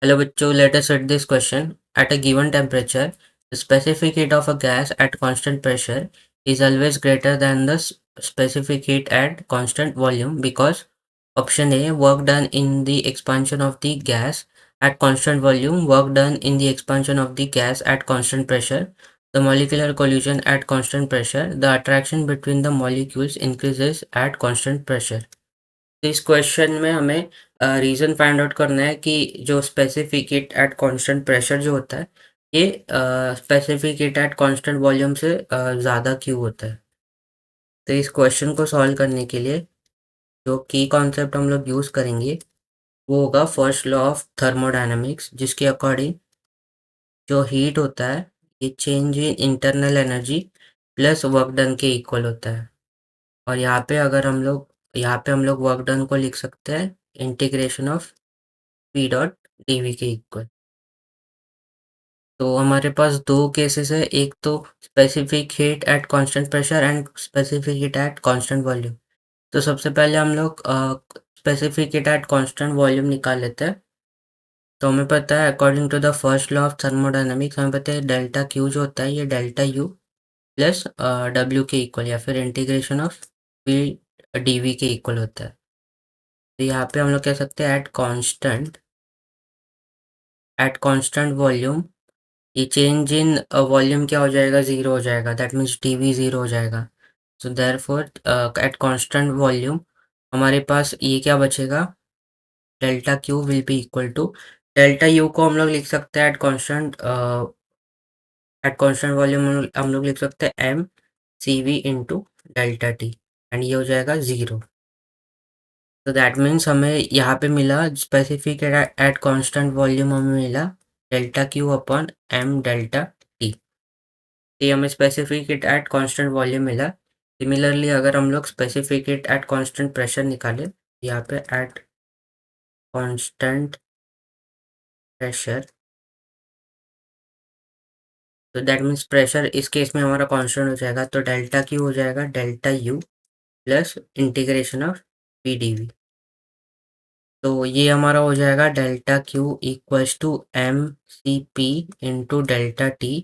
Hello बच्चों, let us set this question. At a given temperature, the specific heat of a gas at constant pressure is always greater than the specific heat at constant volume because option A, work done in the expansion of the gas at constant volume, work done in the expansion of the gas at constant pressure, the molecular collision at constant pressure, the attraction between the molecules increases at constant pressure. तो इस question में हमें reason find out करना है कि जो specific heat at constant pressure जो होता है ये specific heat at constant volume से ज़्यादा क्यों होता है। तो इस क्वेश्चन को सॉल्व करने के लिए जो की कॉन्सेप्ट हम लोग यूज़ करेंगे वो होगा फर्स्ट लॉ ऑफ थर्मोडायनामिक्स, जिसके अकॉर्डिंग जो हीट होता है ये change in internal energy plus work done के इक्वल होता है। और यहाँ पे हम लोग वर्क डन को लिख सकते हैं integration of P dot D V के इक्वल। तो हमारे पास दो केसेस है, एक तो specific heat at constant pressure and specific heat at constant volume. तो सबसे पहले हम लोग specific heat at constant volume निकाल लेते हैं। तो हमें पता है according to the first law of thermodynamics हमें पता है डेल्टा क्यू जो होता है ये डेल्टा यू प्लस डब्ल्यू के इक्वल या फिर इंटीग्रेशन ऑफ पी डीवी के इक्वल होता है। तो यहाँ पे हम लोग कह सकते हैं एट कांस्टेंट वॉल्यूम ये चेंज इन वॉल्यूम क्या हो जाएगा, ज़ीरो हो जाएगा। दैट मीन्स टीवी ज़ीरो हो जाएगा। So therefore at constant volume हमारे पास ये क्या बचेगा, delta Q will be equal to delta U को हम लोग लिख सकते हैं एट कांस्टेंट वॉल्यूम हम लोग लिख सकते हैं M C V into delta T and ये हो जाएगा ज़ीरो। तो दैट मीन्स हमें यहाँ पे मिला स्पेसिफिक एट कांस्टेंट वॉल्यूम हमें मिला delta Q upon M delta T. ये हमें specific heat at constant volume मिला। सिमिलरली अगर हम लोग specific heat at constant pressure निकाले, यहाँ पे एट कांस्टेंट प्रेशर, तो दैट मीन्स प्रेशर इस केस में हमारा कांस्टेंट हो जाएगा। तो डेल्टा क्यू हो जाएगा delta U plus integration of P D V. तो ये हमारा हो जाएगा delta Q equals to M C P into delta T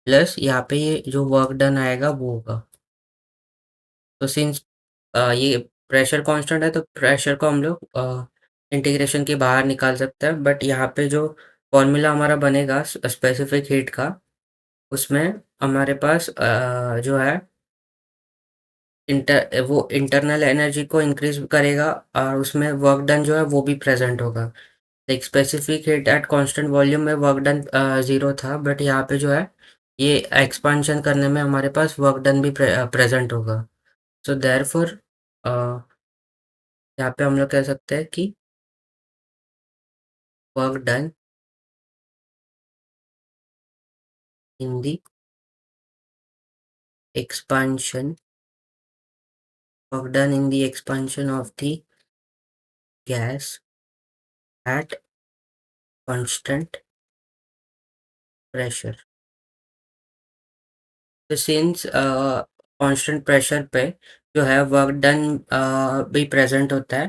plus यहाँ पे ये जो वर्क डन आएगा वो होगा। तो सिंस ये प्रेशर कांस्टेंट है तो प्रेशर को हम लोग इंटीग्रेशन के बाहर निकाल सकते हैं, बट यहाँ पे जो फॉर्मूला हमारा बनेगा स्पेसिफिक हीट का उसमें हमारे पास जो है वो इंटरनल एनर्जी को इंक्रीज करेगा और उसमें वर्क डन जो है वो भी प्रेजेंट होगा। Like specific heat at constant volume में वर्क डन ज़ीरो था, बट यहाँ पे जो है ये एक्सपांशन करने में हमारे पास वर्क डन भी प्रेजेंट होगा। सो देयरफॉर यहाँ पे हम लोग कह सकते हैं कि work done in the expansion work done in the expansion of the gas at constant pressure। तो सिंस कांस्टेंट प्रेशर पे जो है वर्क डन भी प्रेजेंट होता है,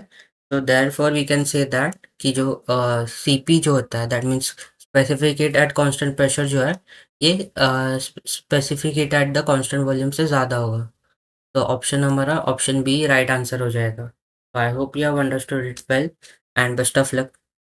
तो therefore we can say that कि जो सीपी जो होता है that means specific heat at constant pressure जो है ये specific heat at the constant volume से ज़्यादा होगा। तो ऑप्शन हमारा ऑप्शन बी राइट आंसर हो जाएगा। I hope you have understood it well and best of luck.